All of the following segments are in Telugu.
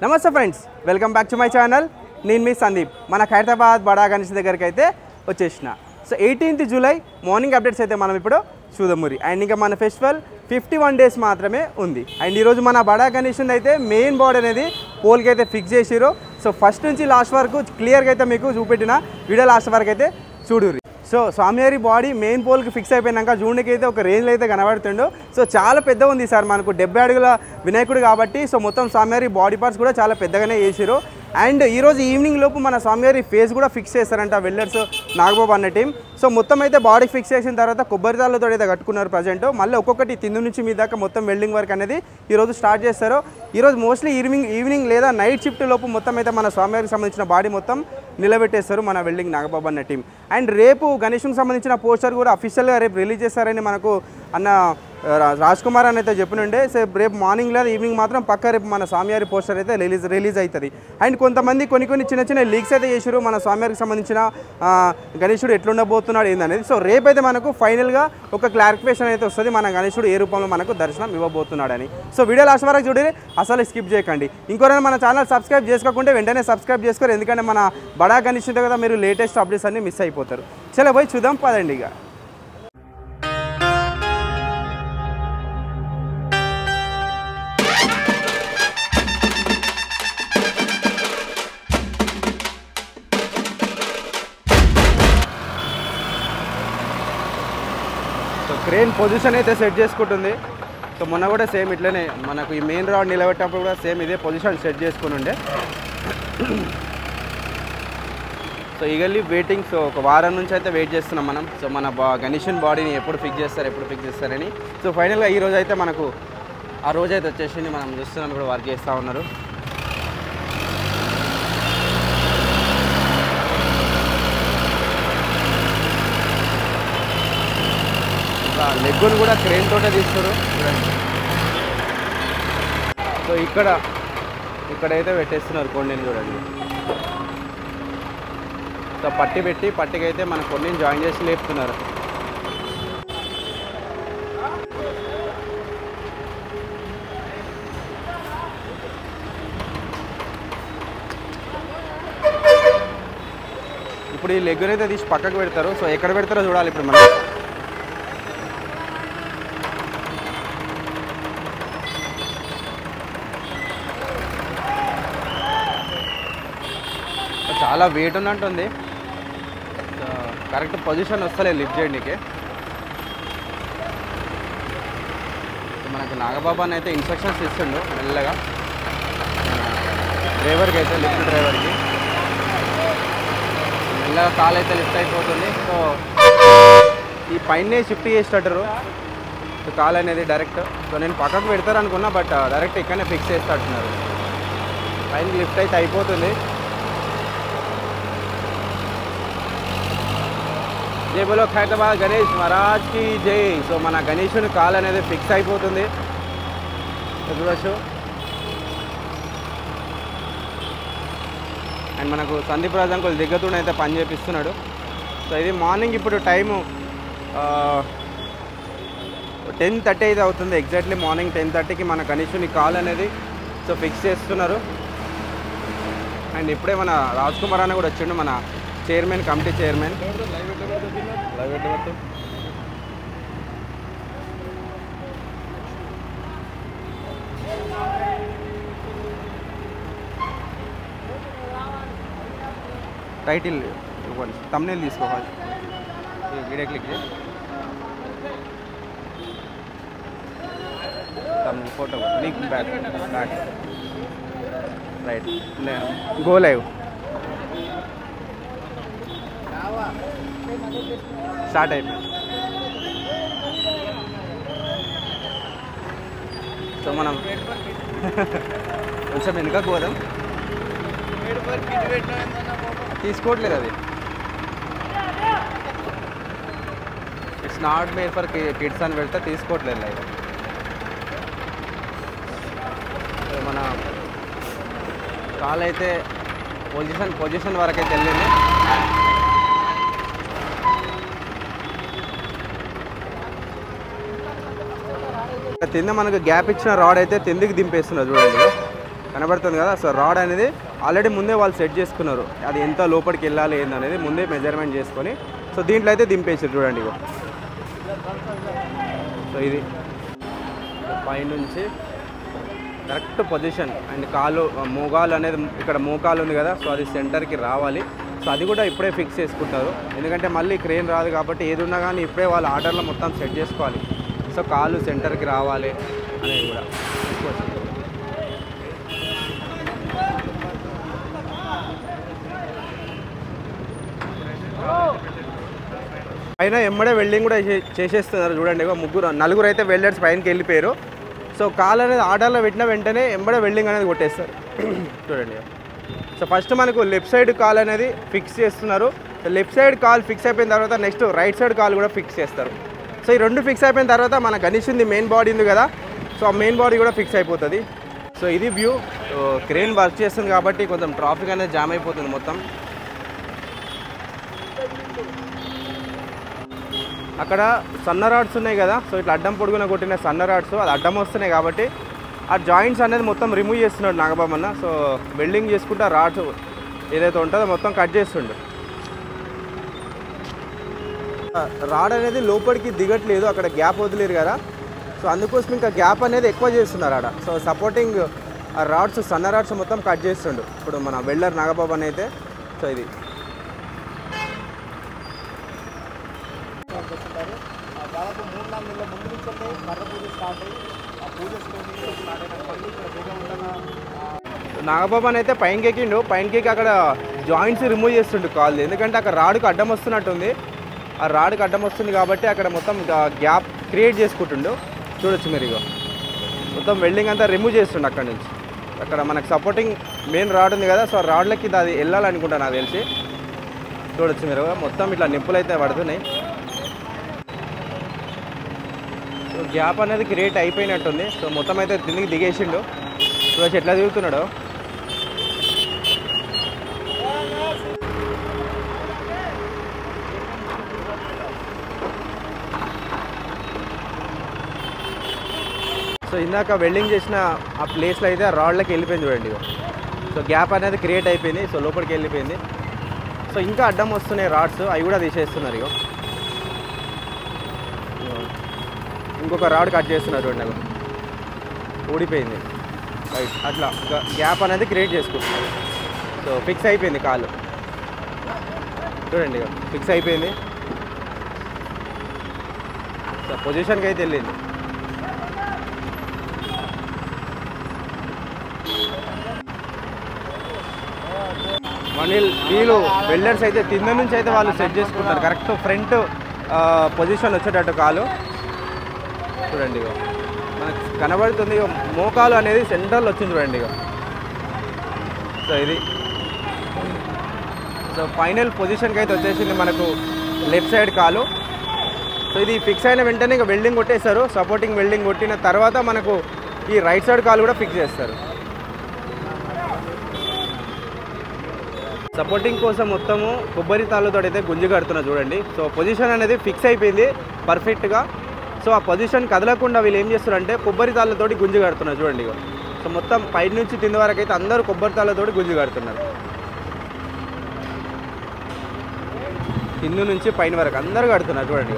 నమస్తే friends, welcome back to my channel. నేను మీ సందీప్. మన ఖైరతాబాద్ బడా గణేష్ దగ్గరికి అయితే వచ్చేసిన. So 18th July morning updates అయితే మనం ఇప్పుడు చూద్దామురి. అండ్ ఇంకా మన ఫెస్టివల్ 51 డేస్ మాత్రమే ఉంది. అండ్ ఈరోజు మన బడా గణేష్ అయితే మెయిన్ బోర్డ్ అనేది పోల్కి అయితే ఫిక్స్ చేసిరు. సో ఫస్ట్ నుంచి లాస్ట్ వరకు క్లియర్గా అయితే మీకు చూపెట్టిన వీడియో లాస్ట్ వరకు అయితే చూడుర్రి. సో స్వామివారి బాడీ మెయిన్ పోల్కి ఫిక్స్ అయిపోయినాక జూన్కి అయితే ఒక రేంజ్లో అయితే కనబడుతుండో. సో చాలా పెద్ద ఉంది సార్, మనకు 70 అడుగుల వినాయకుడు కాబట్టి. సో మొత్తం స్వామివారి బాడీ పార్ట్స్ కూడా చాలా పెద్దగానే చేసిరు. అండ్ ఈరోజు ఈవినింగ్ లోపు మన స్వామివారి ఫేస్ కూడా ఫిక్స్ చేస్తారంట వెల్డర్స్ నాగబాబు అన్న టీం. సో మొత్తం అయితే బాడీ ఫిక్స్ చేసిన తర్వాత కొబ్బరితాళ్ళతో అయితే కట్టుకున్నారు ప్రజెంట్. మళ్ళీ ఒక్కొక్కటి తిందు నుంచి మీ దాకా మొత్తం వెల్డింగ్ వర్క్ అనేది ఈరోజు స్టార్ట్ చేస్తారు. ఈరోజు మోస్ట్లీ ఈవినింగ్ లేదా నైట్ షిఫ్ట్ లోపు మొత్తం అయితే మన స్వామివారికి సంబంధించిన బాడీ మొత్తం నిలబెట్టేస్తారు మన వెల్డింగ్ నాగబాబు అన్న టీం. అండ్ రేపు గణేష్కి సంబంధించిన పోస్టర్ కూడా అఫీషియల్గా రేపు రిలీజ్ చేస్తారని మనకు అన్న రాజ్ కుమార్ అని అయితే చెప్పినుండే. సో రేపు మార్నింగ్ లేదా ఈవినింగ్ మాత్రం పక్క రేపు మన స్వామివారి పోస్టర్ అయితే రిలీజ్ అవుతుంది. అండ్ కొంతమంది కొన్ని చిన్న లీక్స్ అయితే చేసారు మన స్వామివారికి సంబంధించిన గణేశుడు ఎట్లుండబోతున్నాడు ఏందనేది. సో రేపైతే మనకు ఫైనల్గా ఒక క్లారిఫికేషన్ అయితే వస్తుంది మన గణేశుడు ఏ రూపంలో మనకు దర్శనం ఇవ్వబోతున్నాడని. సో వీడియో లాస్ట్ వరకు చూడండి, అసలు స్కిప్ చేయకండి. ఇంకోరైనా మన ఛానల్ సబ్స్క్రైబ్ చేసుకోకుంటే వెంటనే సబ్స్క్రైబ్ చేసుకోరు, ఎందుకంటే మన బడా గణేష్ కదా మీరు లేటెస్ట్ అప్డేట్స్ అన్ని మిస్ అయిపోతారు. చలో పోయి చూద్దాం పదండి. ఇక క్రేన్ పొజిషన్ అయితే సెట్ చేసుకుంటుంది. సో మొన్న కూడా సేమ్ ఇట్లనే మనకు ఈ మెయిన్ రాడ్ నిలబెట్టినప్పుడు కూడా సేమ్ ఇదే పొజిషన్ సెట్ చేసుకుని ఉండే. So eagerly waiting. సో ఒక వారం నుంచి అయితే వెయిట్ చేస్తున్నాం మనం. సో మన గణేషన్ బాడీని ఎప్పుడు ఫిక్స్ చేస్తారని. సో ఫైనల్గా ఈ రోజు అయితే మనకు ఆ రోజు అయితే వచ్చేసింది. మనం చూస్తున్నాం ఇప్పుడు వర్క్ చేస్తూ ఉన్నారు. లెగ్గును కూడా క్రేన్ తోటే తీస్తారు. సో ఇక్కడైతే పెట్టేస్తున్నారు కొండని చూడండి. సో పట్టికైతే మన కొండని జాయిన్ చేసి లేపుతున్నారు. ఇప్పుడు ఈ లెగ్గునైతే తీసి పక్కకు పెడతారు. సో ఎక్కడ పెడతారో చూడాలి ఇప్పుడు మనం. చాలా వెయిట్ ఉన్నట్టుంది. కరెక్ట్ పొజిషన్ వస్తలేదు లిఫ్ట్ చేయడానికి. మనకు నాగబాబు అని అయితే ఇన్స్ట్రక్షన్స్ ఇస్తుండు మెల్లగా డ్రైవర్కి అయితే, లిఫ్ట్ డ్రైవర్కి మెల్లగా కాల్ అయితే లిఫ్ట్ అయిపోతుంది. సో ఈ పైనే షిఫ్ట్ చేసేటట్టు కాల్ అనేది డైరెక్ట్. సో నేను పక్కకు పెడతారు అనుకున్నా, బట్ డైరెక్ట్ ఇక్కడనే ఫిక్స్ చేస్తట్టున్నారు. పైన లిఫ్ట్ అయితే అయిపోతుంది. జై బోలో ఖైరతాబాద్ గణేష్ మహారాజ్ కి జై. సో మన గణేశుని కాల్ అనేది ఫిక్స్ అయిపోతుంది చూడవచ్చు. అండ్ మనకు సందీప్ రాజ్ అంకుల్ దిగ్గతూడ అయితే పని చేపిస్తున్నాడు. సో ఇది మార్నింగ్ ఇప్పుడు టైము 10:30 అయితే అవుతుంది. ఎగ్జాక్ట్లీ మార్నింగ్ 10:30కి మన గణేశుని కాల్ అనేది సో ఫిక్స్ చేస్తున్నారు. అండ్ ఇప్పుడే మన రాజ్ కుమార్ అన్న కూడా వచ్చిండు, మన చైర్మన్, కమిటీ చైర్మన్. టైటిల్ ఇవ్వండి, తమ్నేల్ తీసుకోవాలి. వీడియో క్లిక్ చేసి thumbnail photo link back right go live start అయిపోయింది. సో మనం కొంచెం వెనుక పోదాం. తీసుకోవట్లేదు అది. It's not made for kids అని వెళ్తే తీసుకోవట్లేదు లైవ్. మన కాల్ అయితే పొజిషన్ వరకు అయితే వెళ్ళింది. కింద మనకు గ్యాప్ ఇచ్చిన రాడ్ అయితే కిందికి దింపేస్తున్నారు చూడండి. కనబడుతుంది కదా. సో రాడ్ అనేది ఆల్రెడీ ముందే వాళ్ళు సెట్ చేసుకున్నారు, అది ఎంత లోపలికి వెళ్ళాలి ఏందనేది ముందే మెజర్మెంట్ చేసుకొని సో దీంట్లో అయితే దింపేసారు చూడండి. ఇగో సో ఇది పైనుంచి కరెక్ట్ పొజిషన్ అండ్ కాలు మోగాలు అనేది ఇక్కడ మోకాలు ఉంది కదా, సో అది సెంటర్కి రావాలి. సో అది కూడా ఇప్పుడే ఫిక్స్ చేసుకుంటారు, ఎందుకంటే మళ్ళీ క్రేన్ రాదు కాబట్టి ఏది ఉన్నా కానీ ఇప్పుడే వాళ్ళు ఆర్డర్లో మొత్తం సెట్ చేసుకోవాలి. సో కాలు సెంటర్కి రావాలి అనేది కూడా పైన ఎమ్మడే వెల్డింగ్ కూడా చేసేస్తున్నారు చూడండి. నలుగురు అయితే వెల్డర్స్ పైనకి వెళ్ళిపోయారు. సో కాల్ అనేది ఆర్డర్లో పెట్టిన వెంటనే ఎంబడే వెల్డింగ్ అనేది కొట్టేస్తారు చూడండి. సో ఫస్ట్ మనకు లెఫ్ట్ సైడ్ కాల్ అనేది ఫిక్స్ చేస్తున్నారు. So left side call fix అయిపోయిన తర్వాత నెక్స్ట్ రైట్ సైడ్ కాల్ కూడా ఫిక్స్ చేస్తారు. సో ఈ రెండు ఫిక్స్ అయిపోయిన తర్వాత మన గణేష్ది మెయిన్ బాడీ ఉంది కదా, సో ఆ మెయిన్ బాడీ కూడా ఫిక్స్ అయిపోతుంది. సో ఇది వ్యూ. క్రేన్ వర్క్ చేస్తుంది కాబట్టి కొంచెం ట్రాఫిక్ అనేది జామ్ అయిపోతుంది మొత్తం. అక్కడ సన్న రాడ్స్ ఉన్నాయి కదా, సో ఇట్లా అడ్డం పొడుగున కొట్టిన సన్న రాడ్స్ అది అడ్డం వస్తున్నాయి కాబట్టి ఆ జాయింట్స్ అనేది మొత్తం రిమూవ్ చేస్తున్నాడు నాగబాబన్న. సో వెల్డింగ్ చేసుకుంటే రాడ్స్ ఏదైతే ఉంటుందో మొత్తం కట్ చేస్తుండు. రాడ్ అనేది లోపలికి దిగట్లేదు, అక్కడ గ్యాప్ వదిలేరు కదా, సో అందుకోసం ఇంకా గ్యాప్ అనేది ఎక్కువ చేస్తున్నారు ఆడ. సో సపోర్టింగ్ ఆ రాడ్స్ సన్న రాడ్స్ మొత్తం కట్ చేస్తుండు ఇప్పుడు మన వెల్డర్ నాగబాబన్ అయితే. సో ఇది దాదాపు 3-4 నెలల ముందు నుంచి కర్ర పూజ స్టార్ట్ అయ్యి ఆ పూజ స్టార్ట్ అయినప్పటికీ ఇక్కడ నాగబాబన్ అయితే పైనకి ఎక్కిండు. పైనకి అక్కడ జాయింట్స్ రిమూవ్ చేస్తుండు కాల్, ఎందుకంటే అక్కడ రాడ్కి అడ్డం వస్తున్నట్టుంది. ఆ రాడ్కి అడ్డం వస్తుంది కాబట్టి అక్కడ మొత్తం గ్యాప్ క్రియేట్ చేసుకుంటుండు. చూడొచ్చు మీరు, ఇగో మొత్తం వెల్డింగ్ అంతా రిమూవ్ చేస్తుండు అక్కడ నుంచి. అక్కడ మనకు సపోర్టింగ్ మెయిన్ రాడ్ ఉంది కదా, సో రాడ్లకి అది వెళ్ళాలనుకుంటా నాకు తెలిసి. చూడొచ్చు మీరు, మొత్తం ఇట్లా నిప్పులు అయితే పడుతున్నాయి. సో గ్యాప్ అనేది క్రియేట్ అయిపోయినట్టుంది. సో మొత్తం అయితే కిందికి దిగేసిండు. చూడొచ్చు ఎట్లా దిగుతున్నాడు. సో ఇందాక వెల్డింగ్ చేసిన ఆ ప్లేస్లో అయితే ఆ రాడ్లకి వెళ్ళిపోయింది చూడండి. సో గ్యాప్ అనేది క్రియేట్ అయిపోయింది, సో లోపలికి వెళ్ళిపోయింది. సో ఇంకా అడ్డం వస్తున్నాయి రాడ్స్, అవి కూడా తీసేస్తున్నారు. ఇగో ఇంకొక రాడ్ కట్ చేస్తున్నారు చూడండి, ఊడిపోయింది రైట్. అట్లా గ్యాప్ అనేది క్రియేట్ చేసుకుంటున్నారు. సో ఫిక్స్ అయిపోయింది కాలు చూడండి, ఫిక్స్ అయిపోయింది. సో పొజిషన్కి అయితే వెళ్ళింది. వీళ్ళు వెల్డర్స్ అయితే కింద నుంచి అయితే వాళ్ళు సెట్ చేసుకుంటారు కరెక్ట్ ఫ్రంట్ పొజిషన్ వచ్చేటట్టు కాలు చూడండి. ఇక మనకు కనబడుతుంది, ఇక మోకాలు అనేది సెంటర్లో వచ్చింది చూడండి. ఇక సో ఇది సో ఫైనల్ పొజిషన్కి అయితే వచ్చేసింది మనకు లెఫ్ట్ సైడ్ కాలు. సో ఇది ఫిక్స్ అయిన వెంటనే ఇక వెల్డింగ్ కొట్టేస్తారు. సపోర్టింగ్ వెల్డింగ్ కొట్టిన తర్వాత మనకు ఈ రైట్ సైడ్ కాలు కూడా ఫిక్స్ చేస్తారు. సపోర్టింగ్ కోసం మొత్తము కొబ్బరి తాళ్ళతో అయితే గుంజి కడుతున్నారు చూడండి. సో పొజిషన్ అనేది ఫిక్స్ అయిపోయింది పర్ఫెక్ట్గా. సో ఆ పొజిషన్ కదలకుండా వీళ్ళు ఏం చేస్తారంటే కొబ్బరి తాళ్ళతోటి గుంజి కడుతున్నారు చూడండి. సో మొత్తం పై నుంచి కింద వరకు అయితే అందరూ కొబ్బరి తాళ్ళతోటి గుంజి కడుతున్నారు. కింద నుంచి పైన వరకు అందరూ కడుతున్నారు చూడండి.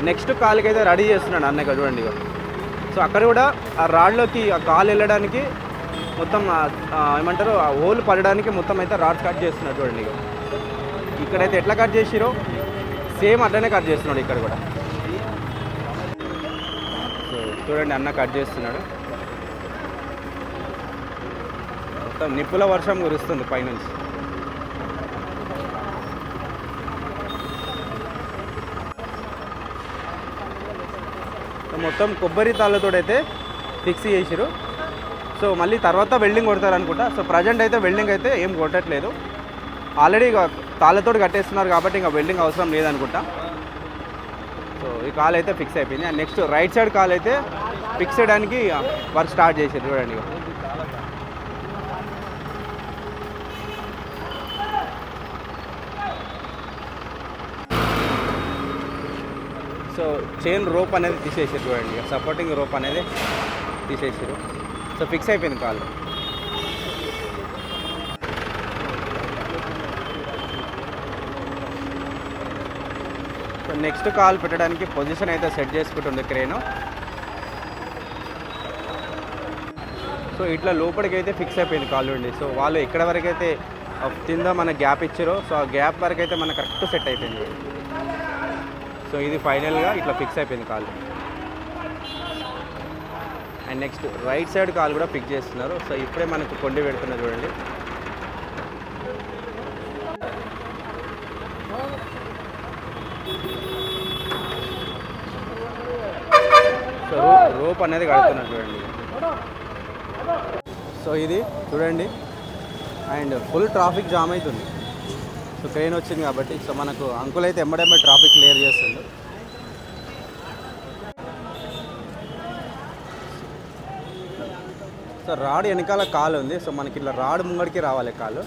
నెక్స్ట్ కాలుకి అయితే రెడీ చేస్తున్నాడు అన్న ఇక్కడ చూడండి. సో అక్కడ కూడా ఆ రాడ్లోకి ఆ కాలు వెళ్ళడానికి మొత్తం ఏమంటారు ఆ హోల్ పడడానికి మొత్తం అయితే రాడ్స్ కట్ చేస్తున్నాడు చూడండి. ఇక్కడైతే ఎట్లా కట్ చేసిరో సేమ్ అట్లనే కట్ చేస్తున్నాడు ఇక్కడ కూడా. సో చూడండి అన్న కట్ చేస్తున్నాడు. మొత్తం నిప్పుల వర్షం కురుస్తుంది పైనుంచి. మొత్తం కొబ్బరి తాళ్ళతో అయితే ఫిక్స్ చేసిరు. సో మళ్ళీ తర్వాత వెల్డింగ్ కొడతారు అనుకుంటా. సో ప్రజెంట్ అయితే వెల్డింగ్ అయితే ఏం కొట్టట్లేదు, ఆల్రెడీ తాళ్ళతో కట్టేస్తున్నారు కాబట్టి ఇంకా వెల్డింగ్ అవసరం లేదనుకుంటా. సో ఈ కాల్ అయితే ఫిక్స్ అయిపోయింది. And next right side call అయితే ఫిక్స్ చేయడానికి వర్క్ స్టార్ట్ చేసారు చూడండి. సో చైన్ రోప్ అనేది తీసేసారు చూడండి, సపోర్టింగ్ రోప్ అనేది తీసేసారు. సో ఫిక్స్ అయిపోయింది కాళ్ళు. సో నెక్స్ట్ కాల్ పెట్టడానికి పొజిషన్ అయితే సెట్ చేసుకుంటుంది క్రేను. సో ఇట్లా లోపలికి అయితే ఫిక్స్ అయిపోయింది కాళ్ళు అండి. సో వాళ్ళు ఎక్కడ వరకు అయితే కింద మన గ్యాప్ ఇచ్చారో సో ఆ గ్యాప్ వరకు అయితే మనకు కరెక్ట్ సెట్ అయిపోయింది. సో ఇది ఫైనల్గా ఇట్లా ఫిక్స్ అయిపోయింది కాళ్ళు. అండ్ నెక్స్ట్ రైట్ సైడ్ కాలు కూడా ఫిక్స్ చేస్తున్నారు. సో ఇప్పుడే మనకు కొండి పెడుతున్నారు చూడండి. సో రోప్ అనేది కడుతున్నారు చూడండి. సో ఇది చూడండి అండ్ ఫుల్ ట్రాఫిక్ జామ్ అవుతుంది. సో ట్రైన్ వచ్చింది కాబట్టి సో మనకు అంకుల్ అయితే ఎమ్మడెమ్మ ట్రాఫిక్ క్లియర్ చేస్తుంది. సో రాడ్ వెనకాల కాలు ఉంది. సో మనకి ఇట్లా రాడ్ ముంగడికి రావాలి కాలు.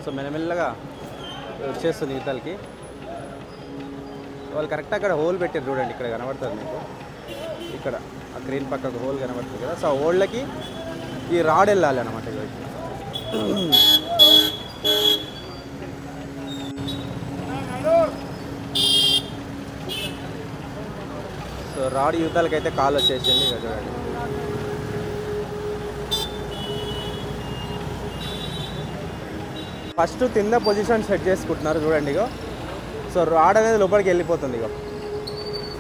సో మెల్లమెల్లగా వచ్చేస్తుంది ఇతలకి. వాళ్ళు కరెక్ట్ అక్కడ హోల్ పెట్టారు చూడండి, ఇక్కడ కనబడుతుంది మీకు, ఇక్కడ ఆ క్రీన్ పక్కకు హోల్ కనబడుతుంది కదా. సో ఆ హోల్కి ఈ రాడ్ వెళ్ళాలి అనమాట. సో రాడ్ యుద్ధాలకి అయితే కాల్ వచ్చేసింది ఇక చూడండి. ఫస్ట్ కింద పొజిషన్ సెట్ చేసుకుంటున్నారు చూడండి ఇగో. సో రాడ్ అనేది లోపలికి వెళ్ళిపోతుంది ఇగో.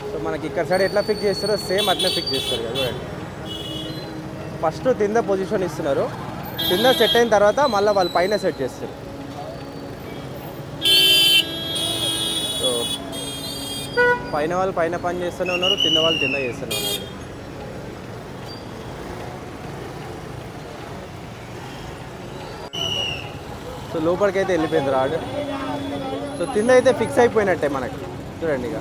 సో మనకి ఇక్కడ సైడ్ ఎట్లా ఫిక్స్ చేస్తారో సేమ్ అట్లనే ఫిక్స్ చేస్తారు కదా చూడండి. ఫస్ట్ కింద పొజిషన్ ఇస్తున్నారు, కింద సెట్ అయిన తర్వాత మళ్ళీ వాళ్ళు పైన సెట్ చేస్తారు. సో పైన వాళ్ళు పైన పని చేస్తూనే ఉన్నారు, కింద వాళ్ళు కింద చేస్తూనే ఉన్నారు. సో లోపలికి అయితే వెళ్ళిపోయింది రాడ్. సో కింద అయితే ఫిక్స్ అయిపోయినట్టే మనకి చూడండి ఇక.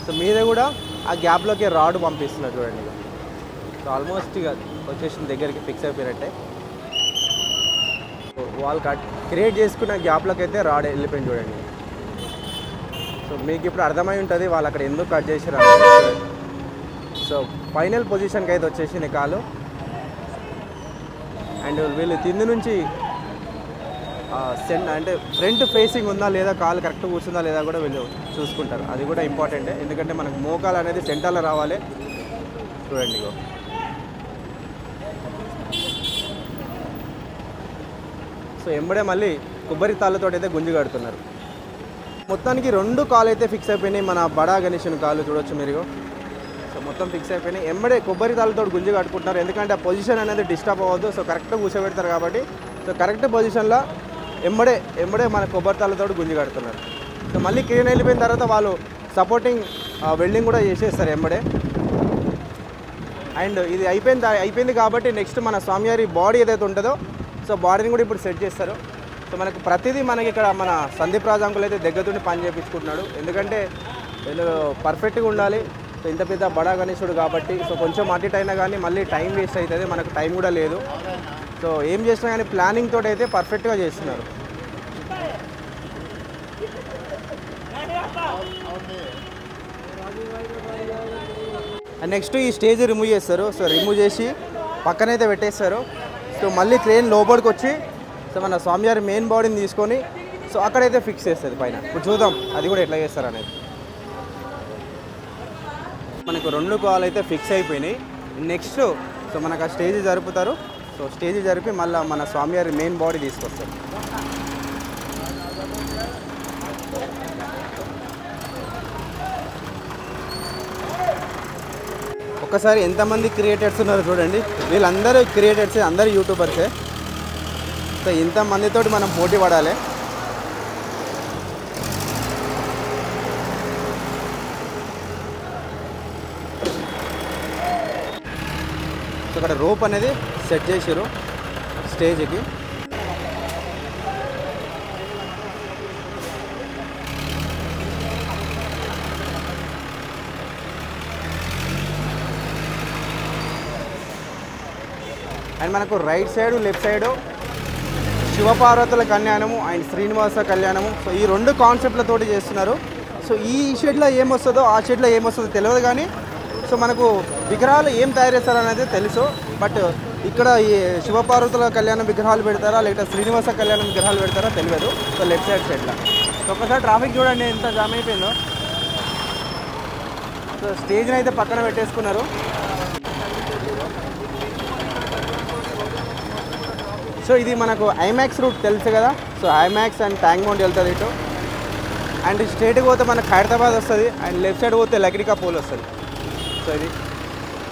సో మీద కూడా ఆ గ్యాప్లోకి రాడ్ పంపిస్తున్నారు చూడండి ఇక. సో ఆల్మోస్ట్ ఇక వచ్చేసిన దగ్గరికి ఫిక్స్ అయిపోయినట్టే. వాళ్ళు క్రియేట్ చేసుకున్న గ్యాప్లోకి అయితే రాడ్ వెళ్ళిపోయింది చూడండి. సో మీకు ఇప్పుడు అర్థమై ఉంటుంది వాళ్ళు అక్కడ ఎందుకు కట్ చేసారు. సో ఫైనల్ పొజిషన్కి అయితే వచ్చేసింది కాలు. అండ్ వీళ్ళు కింద నుంచి అంటే ఫ్రంట్ ఫేసింగ్ ఉందా లేదా, కాలు కరెక్ట్ కూర్చుందా లేదా కూడా వీళ్ళు చూసుకుంటారు. అది కూడా ఇంపార్టెంటే, ఎందుకంటే మనకు మోకాలు అనేది సెంటర్లో రావాలి చూడండి ఇగో. సో ఎంబడే మళ్ళీ కొబ్బరి తాళ్ళతో అయితే గుంజి కడుతున్నారు. మొత్తానికి 2 కాలు అయితే ఫిక్స్ అయిపోయినాయి. మన బడా గణేషన్ కాలు చూడొచ్చు మీరు. సో మొత్తం ఫిక్స్ అయిపోయినాయి. ఎంబడే కొబ్బరి తాళ్ళతో గుంజి కట్టుకుంటున్నారు, ఎందుకంటే ఆ పొజిషన్ అనేది డిస్టర్బ్ అవ్వద్దు. సో కరెక్ట్గా కూర్చోబెడతారు కాబట్టి సో కరెక్ట్ పొజిషన్లో ఎంబడే మన కొబ్బరి తాళ్ళతో గుంజి కడుతున్నారు. సో మళ్ళీ క్లీన్ వెళ్ళిపోయిన తర్వాత వాళ్ళు సపోర్టింగ్ వెల్డింగ్ కూడా చేసేస్తారు ఎంబడే. అండ్ ఇది అయిపోయింది కాబట్టి నెక్స్ట్ మన స్వామివారి బాడీ ఏదైతే ఉంటుందో సో బాడీని కూడా ఇప్పుడు సెట్ చేస్తారు. సో మనకు ప్రతిదీ మనకి ఇక్కడ మన సందీప్ రాజు అంకుల్ అయితే దగ్గరుండి పని చేయించుకుంటున్నాడు, ఎందుకంటే పర్ఫెక్ట్గా ఉండాలి. సో ఇంత పెద్ద బడా గణేశుడు కాబట్టి సో కొంచెం అటు ఇటు అయినా కానీ మళ్ళీ టైం వేస్ట్ అవుతుంది, మనకు టైం కూడా లేదు. సో ఏం చేసినా కానీ ప్లానింగ్ తోటి అయితే పర్ఫెక్ట్గా చేస్తున్నారు. నెక్స్ట్ ఈ స్టేజ్ రిమూవ్ చేస్తారు. సో రిమూవ్ చేసి పక్కనైతే పెట్టేస్తారు. సో మళ్ళీ క్రేన్ లోపలికి వచ్చి సో మన స్వామివారి మెయిన్ బాడీని తీసుకొని సో అక్కడైతే ఫిక్స్ చేస్తుంది పైన. ఇప్పుడు చూద్దాం అది కూడా ఎట్లా చేస్తారు అనేది. మనకు 2 కాలు అయితే ఫిక్స్ అయిపోయినాయి. నెక్స్ట్ సో మనకు ఆ స్టేజ్ జరుపుతారు. సో స్టేజ్ జరిపి మళ్ళీ మన స్వామివారి మెయిన్ బాడీ తీసుకొస్తారు. ఒక్కసారి ఎంతమంది క్రియేటర్స్ ఉన్నారో చూడండి. వీళ్ళందరూ క్రియేటర్సే, అందరూ యూట్యూబర్సే. సో ఇంతమందితోటి మనం పోటీ పడాలి. సో ఇక్కడ రోప్ అనేది సెట్ చేసారు స్టేజ్కి. అండ్ మనకు రైట్ సైడ్ లెఫ్ట్ సైడు శివపార్వతుల కళ్యాణము అండ్ శ్రీనివాస కళ్యాణము. సో ఈ 2 కాన్సెప్ట్లతోటి చేస్తున్నారు. సో ఈ షెడ్లో ఏమొస్తుందో ఆ షెడ్లో ఏమొస్తుందో తెలియదు, కానీ సో మనకు విగ్రహాలు ఏం తయారు చేస్తారు అనేది తెలుసు. బట్ ఇక్కడ ఈ శివపార్వతుల కళ్యాణం విగ్రహాలు పెడతారా లేకపోతే శ్రీనివాస కళ్యాణం విగ్రహాలు పెడతారా తెలియదు. సో లెఫ్ట్ సైడ్ షెడ్లో సో ఒకసారి ట్రాఫిక్ చూడండి ఎంత జామ్ అయిపోయిందో. సో స్టేజ్ని అయితే పక్కన పెట్టేసుకున్నారు. సో ఇది మనకు ఐమాక్స్ రూట్ తెలుసు కదా. So IMAX and tank mount వెళ్తుంది ఇటు. అండ్ స్ట్రేట్కి పోతే మనకు హైదరాబాద్ వస్తుంది అండ్ లెఫ్ట్ సైడ్ పోతే లక్డికా పోల్ వస్తుంది. సో ఇది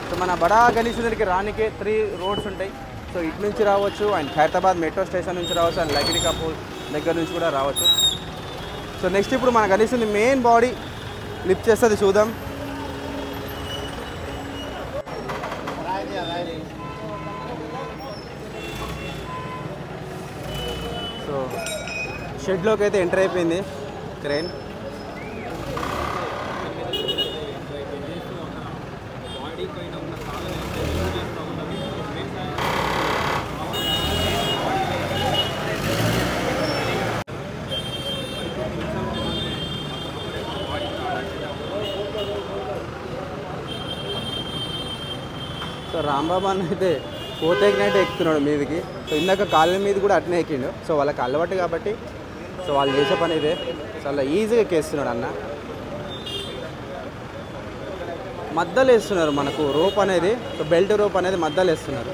సో మన బడా గణేష్ దగ్గరికి రానికే 3 రోడ్స్ ఉంటాయి. సో ఇటు నుంచి రావచ్చు అండ్ హైదరాబాద్ మెట్రో స్టేషన్ నుంచి రావచ్చు అండ్ లక్డికా పోల్ దగ్గర నుంచి కూడా రావచ్చు. సో నెక్స్ట్ ఇప్పుడు మన గణేష్ మెయిన్ బాడీ లిఫ్ట్ చేస్తుంది, చూద్దాం. సో షెడ్లోకి అయితే ఎంటర్ అయిపోయింది క్రెయిన్. సో రాంబాబు అన్న అయితే పోతే ఎక్కినట్టే ఎక్కుతున్నాడు మీదికి. సో ఇందాక కాళ్ళ మీద కూడా అట్నే ఎక్కిండు. సో వాళ్ళకి అలవాటు కాబట్టి సో వాళ్ళు చేసే పని ఇదే. చాలా ఈజీగా ఎక్కేస్తున్నాడు అన్న. మద్దలు వేస్తున్నారు మనకు రోప్ అనేది. సో బెల్ట్ రోప్ అనేది మద్దలు వేస్తున్నారు.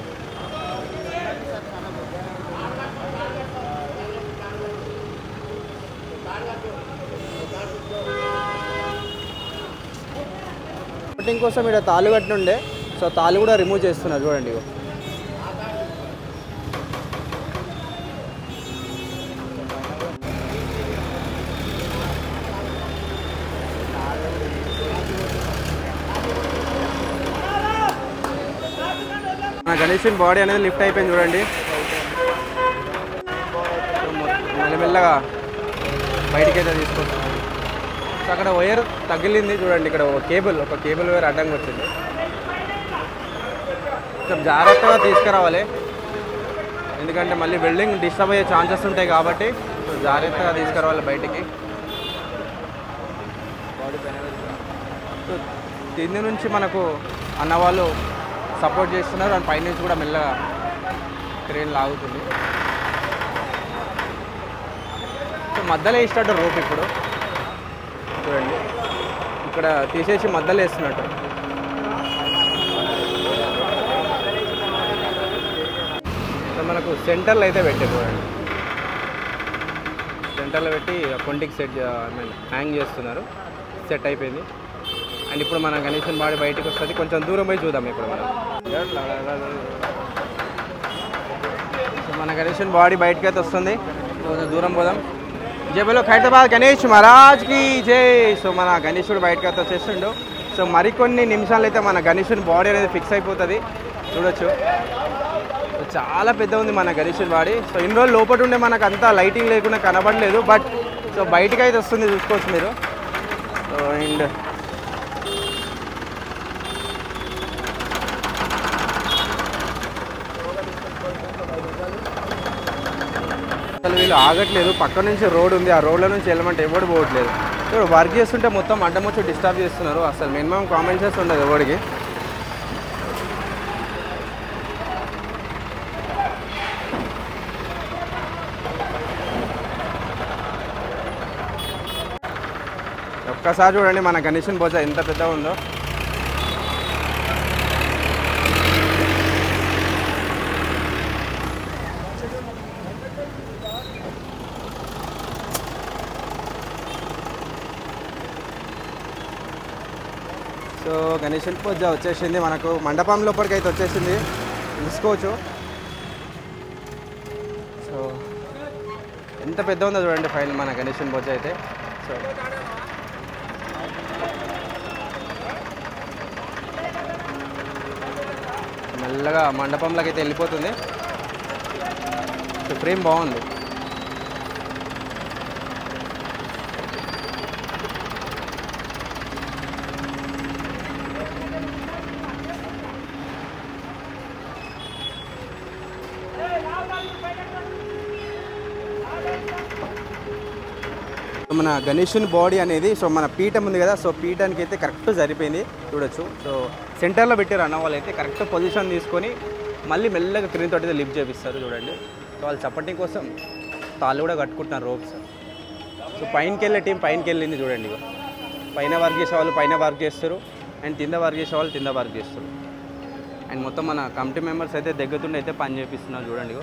కటింగ్ కోసం ఇక్కడ తాళ్ళు కట్టినుండే. సో తాళ్ళు కూడా రిమూవ్ చేస్తున్నారు చూడండి. మన గణేష్ బాడీ అనేది లిఫ్ట్ అయిపోయింది చూడండి. మెల్లమెల్లగా బయటికి అయితే తీసుకొస్తాం. సో అక్కడ వైర్ తగిలింది చూడండి. ఇక్కడ ఒక కేబుల్ వైర్ అడ్డంగా వచ్చింది. కొంచెం జాగ్రత్తగా తీసుకురావాలి, ఎందుకంటే మళ్ళీ వెల్డింగ్ డిస్టర్బ్ అయ్యే ఛాన్సెస్ ఉంటాయి కాబట్టి జాగ్రత్తగా తీసుకురావాలి బయటికి. సో కింది నుంచి మనకు అన్నవాళ్ళు సపోర్ట్ చేస్తున్నారు అండ్ పైనుంచి కూడా మెల్లగా క్రేన్ లాగుతుంది. సో మధ్యలో వేసినట్టు రోప్ ఇప్పుడు చూడండి. ఇక్కడ తీసేసి మధ్యలో వేస్తున్నట్టు. సో మనకు సెంటర్లో అయితే పెట్టారు చూడండి. సెంటర్లో పెట్టి కొంటికి హ్యాంగ్ చేస్తున్నారు. సెట్ అయిపోయింది. అండ్ ఇప్పుడు మన గణేష్ బాడీ బయటకు వస్తుంది. కొంచెం దూరం పోయి చూద్దాం ఇప్పుడు మనం. సో మన గణేష్ బాడీ బయటకు అయితే వస్తుంది. కొంచెం దూరం పోదాం. జై బోలో హైదరాబాద్ గణేష్ మహారాజ్కి జై. సో మన గణేశుడు బయటకు అయితే వచ్చేసిండు. సో మరికొన్ని నిమిషాలు అయితే మన గణేశుని బాడీ అనేది ఫిక్స్ అయిపోతుంది. చూడొచ్చు చాలా పెద్ద ఉంది మన గణేశుని బాడీ. సో ఇన్ని రోజులు లోపల ఉండే మనకు అంతా లైటింగ్ లేకుండా కనబడలేదు. బట్ సో బయటకు అయితే వస్తుంది, చూసుకోవచ్చు మీరు. సో అండ్ అసలు వీళ్ళు ఆగట్లేదు. పక్క నుంచి రోడ్ ఉంది, ఆ రోడ్ల నుంచి వెళ్ళమంటే ఎవడు పోవట్లేదు. ఇప్పుడు వర్క్ చేస్తుంటే మొత్తం అడ్డం వచ్చి డిస్టర్బ్ చేస్తున్నారు. అసలు మినిమం కామెంట్ చేసి ఉండదు ఎవడికి. ఒక్కసారి చూడండి మన గణేశుని బొజ్జ ఎంత పెద్దగా ఉందో. సో గణేశుని పూజ వచ్చేసింది మనకు. మండపం లోపలికి అయితే వచ్చేసింది, చూసుకోవచ్చు. సో ఎంత పెద్ద ఉందో చూడండి ఫైల్ మన గణేశుని పూజ అయితే. సో మెల్లగా మండపంలోకి అయితే వెళ్ళిపోతుంది. సో ఫ్రేమ్ బాగుంది. మన గణేషుని బాడీ అనేది సో మన పీఠం ఉంది కదా, సో పీఠానికి అయితే కరెక్ట్ సరిపోయింది చూడొచ్చు. సో సెంటర్లో పెట్టారు అన్న వాళ్ళు అయితే కరెక్ట్ పొజిషన్ తీసుకొని మళ్ళీ మెల్లగా క్రీన్ తోటి లిఫ్ట్ చేపిస్తారు చూడండి. సో వాళ్ళు సపోర్టింగ్ కోసం తాళ్ళు కూడా కట్టుకుంటున్నారు రోప్స్. సో పైనకి వెళ్ళే టీం పైనకి వెళ్ళింది చూడండి. పైన వర్క్ చేసే వాళ్ళు పైన వర్క్ చేస్తారు అండ్ కింద వర్క్ చేసే వాళ్ళు కింద వర్క్ చేస్తారు. అండ్ మొత్తం మన కమిటీ మెంబర్స్ అయితే దగ్గరుండి అయితే పని చేపిస్తున్నారు చూడండి.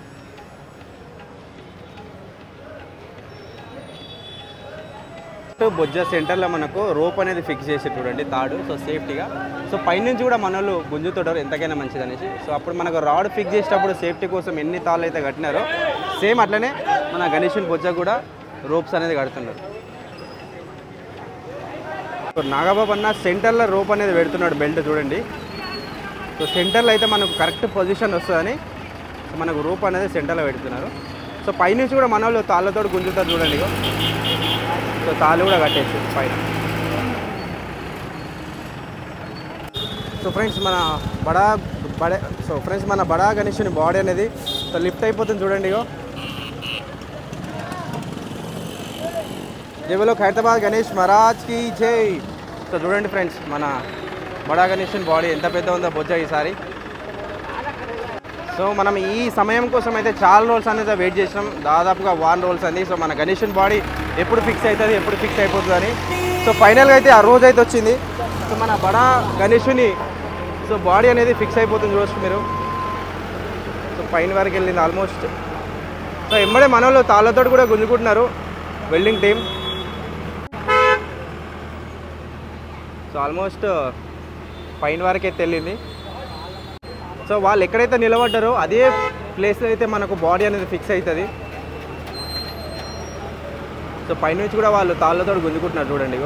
బొజ్జ సెంటర్లో మనకు రోప్ అనేది ఫిక్స్ చేసి చూడండి తాడు. సో సేఫ్టీగా సో పైనుంచి కూడా మన వాళ్ళు గుంజుతుంటారు ఎంతకైనా మంచిది అనేసి. సో అప్పుడు మనకు రాడ్ ఫిక్స్ చేసేటప్పుడు సేఫ్టీ కోసం ఎన్ని తాళ్ళు అయితే కట్టినారో సేమ్ అట్లనే మన గణేషుని బొజ్జ కూడా రోప్స్ అనేది కడుతున్నారు. సో నాగబాబు అన్న సెంటర్లో రోప్ అనేది పెడుతున్నాడు బెల్ట్ చూడండి. సో సెంటర్లో అయితే మనకు కరెక్ట్ పొజిషన్ వస్తుందని మనకు రోప్ అనేది సెంటర్లో పెడుతున్నారు. సో పైనుంచి కూడా మన వాళ్ళు తాళ్ళతో గుంజుతారు చూడండి. సో తాళ్ళు కూడా కట్టేసి పైన. సో ఫ్రెండ్స్ మన బడా గణేషుని బాడీ అనేది సో లిఫ్ట్ అయిపోతుంది చూడండి. జైబోలో ఖైరతాబాద్ గణేష్ మహారాజ్కి జై. సో చూడండి ఫ్రెండ్స్ మన బడా గణేషుని బాడీ ఎంత పెద్ద ఉందో బొజ్జ ఈసారి. సో మనం ఈ సమయం కోసం అయితే చాలా రోజులు అనేది వెయిట్ చేసినాం, దాదాపుగా 1 రోజులు అంది. సో మన గణేషుని బాడీ ఎప్పుడు ఫిక్స్ అవుతుంది ఎప్పుడు ఫిక్స్ అయిపోతుంది అని. సో ఫైనల్గా అయితే ఆ రోజు అయితే వచ్చింది. సో మన బడా గణేషుని సో బాడీ అనేది ఫిక్స్ అయిపోతుంది చూడొచ్చు మీరు. సో పైన వరకు వెళ్ళింది ఆల్మోస్ట్. సో ఎమ్మడే మన వాళ్ళు తాళ్ళతో కూడా గుంజుకుంటున్నారు వెల్డింగ్ టీం. సో ఆల్మోస్ట్ పైన వరకు అయితే వెళ్ళింది. సో వాళ్ళు ఎక్కడైతే నిలబడ్డారో అదే ప్లేస్లో అయితే మనకు బాడీ అనేది ఫిక్స్ అవుతుంది. సో పైనుంచి కూడా వాళ్ళు తాళ్ళతో గుంజుకుంటున్నారు చూడండి.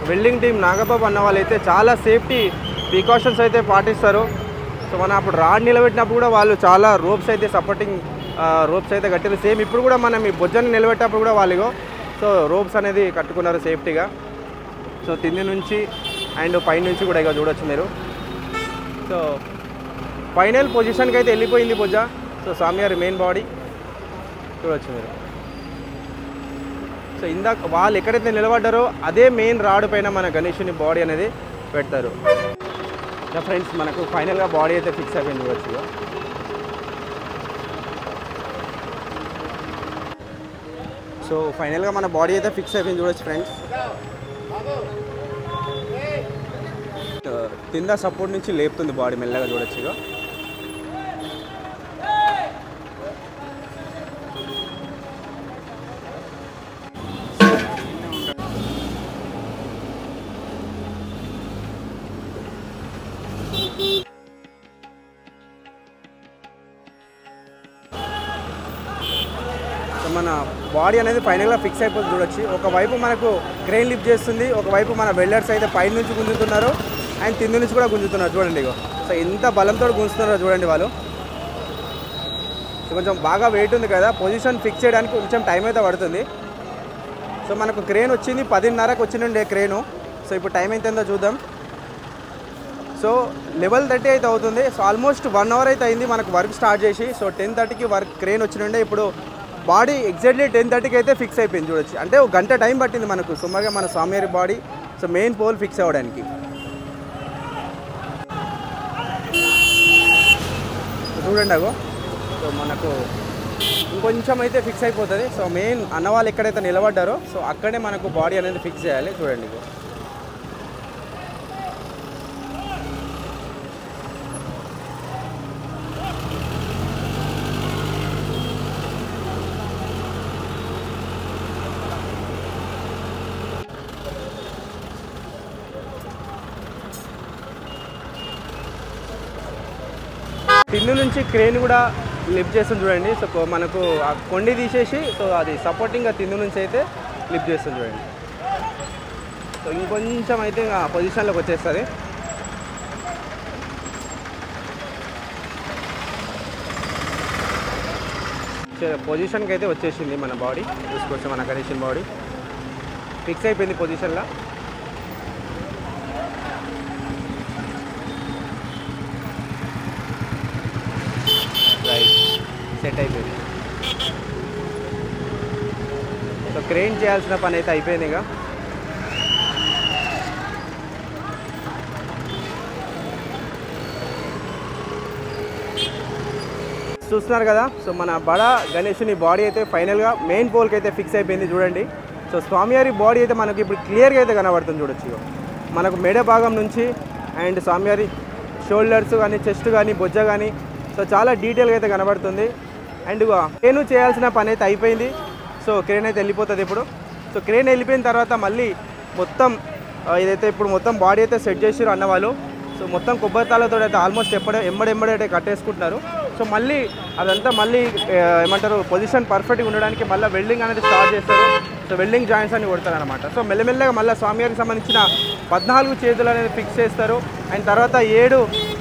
వెల్డింగ్ టీం నాగబాబు అన్న వాళ్ళు అయితే చాలా సేఫ్టీ ప్రికాషన్స్ అయితే పాటిస్తారు. సో మనం అప్పుడు రాడ్ నిలబెట్టినప్పుడు కూడా వాళ్ళు చాలా రోప్స్ అయితే సపోర్టింగ్ రోప్స్ అయితే కట్టారు. సేమ్ ఇప్పుడు కూడా మనం ఈ బొజ్జని నిలబెట్టినప్పుడు కూడా వాళ్ళు సో రోప్స్ అనేది కట్టుకున్నారు సేఫ్టీగా. సో కింది నుంచి అండ్ పైనుంచి కూడా ఇక చూడొచ్చు మీరు. సో ఫైనల్ పొజిషన్కి అయితే వెళ్ళిపోయింది బొజ్జ. సో స్వామివారి మెయిన్ బాడీ చూడొచ్చు మీరు. సో ఇందాక వాళ్ళు ఎక్కడైతే నిలబడ్డారో అదే మెయిన్ రాడ్ పైన మన గణేషుని బాడీ అనేది పెడతారు. ఫ్రెండ్స్ మనకు ఫైనల్గా బాడీ అయితే ఫిక్స్ అయిపోయింది చూడొచ్చు. సో ఫైనల్గా మన బాడీ అయితే ఫిక్స్ అయిపోయింది చూడొచ్చు ఫ్రెండ్స్. కింద సపోర్ట్ నుంచి లేపుతుంది బాడీ మెల్లగా చూడొచ్చు. మన బాడీ అనేది ఫైనల్గా ఫిక్స్ అయిపోతుంది చూడొచ్చు. ఒకవైపు మనకు క్రెయిన్ లిఫ్ట్ చేస్తుంది, ఒకవైపు మన వెల్డర్స్ అయితే పై నుంచి గుంజుతున్నారు అండ్ కింద నుంచి కూడా గుంజుతున్నారు చూడండి. సో ఎంత బలంతో గుంజుతున్నారో చూడండి వాళ్ళు. సో కొంచెం బాగా వెయిట్ ఉంది కదా, పొజిషన్ ఫిక్స్ చేయడానికి కొంచెం టైం అయితే పడుతుంది. సో మనకు క్రెయిన్ వచ్చింది 10:30కి వచ్చిండే క్రెయిను. సో ఇప్పుడు టైం ఎంతో చూద్దాం. సో 11:30 అయితే అవుతుంది. సో ఆల్మోస్ట్ 1 అవర్ అయితే అయింది మనకు వర్క్ స్టార్ట్ చేసి. సో 10:30కి వర్క్ క్రెయిన్ వచ్చిండే. ఇప్పుడు బాడీ ఎగ్జాక్ట్లీ 10:30కి అయితే ఫిక్స్ అయిపోయింది చూడొచ్చు. అంటే 1 గంట టైం పట్టింది మనకు సుమారుగా మన స్వామివారి body so main pole fix అవ్వడానికి. చూడండి అగో. సో మనకు ఇంకొంచెం అయితే ఫిక్స్ అయిపోతుంది. సో మెయిన్ అన్నవాళ్ళు ఎక్కడైతే నిలబడ్డారో సో అక్కడే మనకు బాడీ అనేది ఫిక్స్ చేయాలి చూడండి. కింద నుంచి క్రేన్ కూడా లిఫ్ట్ చేస్తుంది చూడండి. సో మనకు ఆ కొండి తీసేసి సో అది సపోర్టింగ్గా కింద నుంచి అయితే లిఫ్ట్ చేస్తుంది చూడండి. సో ఇంకొంచెం అయితే ఇంకా పొజిషన్లోకి వచ్చేస్తుంది. పొజిషన్కి అయితే వచ్చేసింది మన బాడీ చూసుకోవచ్చు. మన గణేషుని బాడీ ఫిక్స్ అయిపోయింది పొజిషన్లో. రైట్ సెట్ అయిపోయింది. సో క్రేన్ చేయాల్సిన పని అయితే అయిపోయింది. ఇక చూస్తున్నారు కదా. సో మన బడా గణేషుని బాడీ అయితే ఫైనల్గా మెయిన్ పోల్కి అయితే ఫిక్స్ అయిపోయింది చూడండి. సో స్వామివారి బాడీ అయితే మనకి ఇప్పుడు క్లియర్గా అయితే కనబడుతుంది చూడొచ్చు. మనకు మెడ భాగం నుంచి అండ్ స్వామివారి షోల్డర్స్ కానీ చెస్ట్ కానీ బొజ్జ కానీ సో చాలా డీటెయిల్గా అయితే కనబడుతుంది. అండ్ క్రేన్ చేయాల్సిన పని అయితే అయిపోయింది. సో క్రేన్ అయితే వెళ్ళిపోతుంది ఇప్పుడు. సో క్రేన్ వెళ్ళిపోయిన తర్వాత మళ్ళీ మొత్తం ఇదైతే ఇప్పుడు మొత్తం బాడీ అయితే సెట్ చేసారు అన్నవాళ్ళు. సో మొత్తం కొబ్బరితాలతో అయితే ఆల్మోస్ట్ ఎంబడైతే కట్టేసుకుంటున్నారు. సో మళ్ళీ అదంతా మళ్ళీ ఏమంటారు పొజిషన్ పర్ఫెక్ట్గా ఉండడానికి మళ్ళీ వెల్డింగ్ అనేది స్టార్ట్ చేస్తారు. సో వెల్డింగ్ జాయింట్స్ అని కొడతారు అనమాట. సో మెల్లమెల్లగా మళ్ళీ స్వామివారికి సంబంధించిన 14 చేతులు అనేది ఫిక్స్ చేస్తారు. అండ్ తర్వాత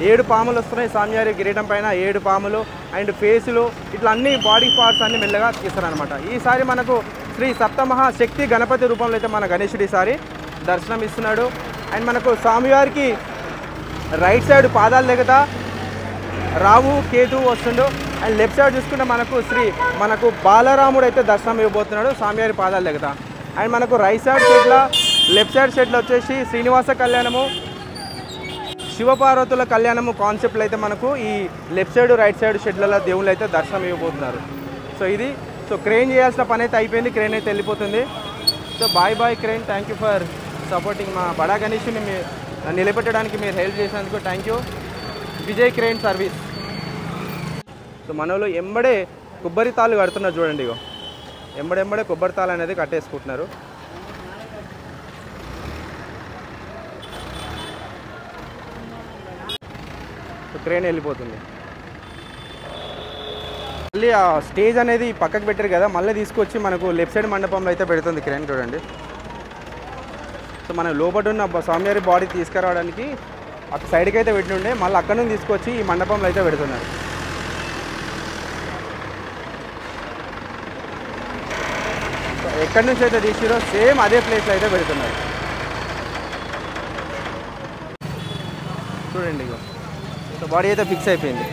7 పాములు వస్తున్నాయి స్వామివారి కిరీటం పైన, 7 పాములు అండ్ ఫేసులు ఇట్లా అన్ని బాడీ పార్ట్స్ అన్ని మెల్లగా తీస్తారనమాట. ఈసారి మనకు శ్రీ సప్తమహాశక్తి గణపతి రూపంలో అయితే మన గణేశుడు ఈసారి దర్శనం ఇస్తున్నాడు. అండ్ మనకు స్వామివారికి రైట్ సైడ్ పాదాలు దగ్గర రావు కేతు వస్తుండు. అండ్ లెఫ్ట్ సైడ్ చూసుకుంటే మనకు బాలరాముడు అయితే దర్శనం ఇవ్వబోతున్నాడు స్వామివారి పాదాల దగ్గర. అండ్ మనకు రైట్ సైడ్ షెడ్లో లెఫ్ట్ సైడ్ షెడ్లో వచ్చేసి శ్రీనివాస కళ్యాణము, శివపార్వతుల కళ్యాణము కాన్సెప్ట్లు అయితే మనకు ఈ లెఫ్ట్ సైడ్ రైట్ సైడ్ షెడ్లలో దేవుళ్ళు అయితే దర్శనం ఇవ్వబోతున్నారు. సో క్రేన్ చేయాల్సిన పని అయితే అయిపోయింది. క్రేన్ అయితే వెళ్ళిపోతుంది. So bye crane, thank you for supporting. మా బడా గణేష్ని నిలబెట్టడానికి మీరు హెల్ప్ చేసినందుకు thank you. Vijay crane service. So మనలో ఎంబడే కొబ్బరి తాళ్ళు కడుతున్నారు చూడండి. ఇగో ఎంబడే కొబ్బరి తాళ్ళు అనేది కట్టేసుకుంటున్నారు. సో క్రేన్ వెళ్ళిపోతుంది. మళ్ళీ ఆ స్టేజ్ అనేది పక్కకు పెట్టారు కదా, మళ్ళీ తీసుకొచ్చి మనకు లెఫ్ట్ సైడ్ మండపంలో అయితే పెడుతుంది క్రేన్ చూడండి. సో మనం లోపల ఉన్న స్వామివారి బాడీ తీసుకురావడానికి అక్కడ సైడ్కి అయితే పెట్టుండే, మళ్ళీ అక్కడ నుంచి తీసుకొచ్చి ఈ మండపంలో అయితే పెడుతున్నారు. ఎక్కడి నుంచి అయితే తీసిరో సేమ్ అదే ప్లేస్లో అయితే పెడుతున్నారు చూడండి. సో బాడీ అయితే ఫిక్స్ అయిపోయింది.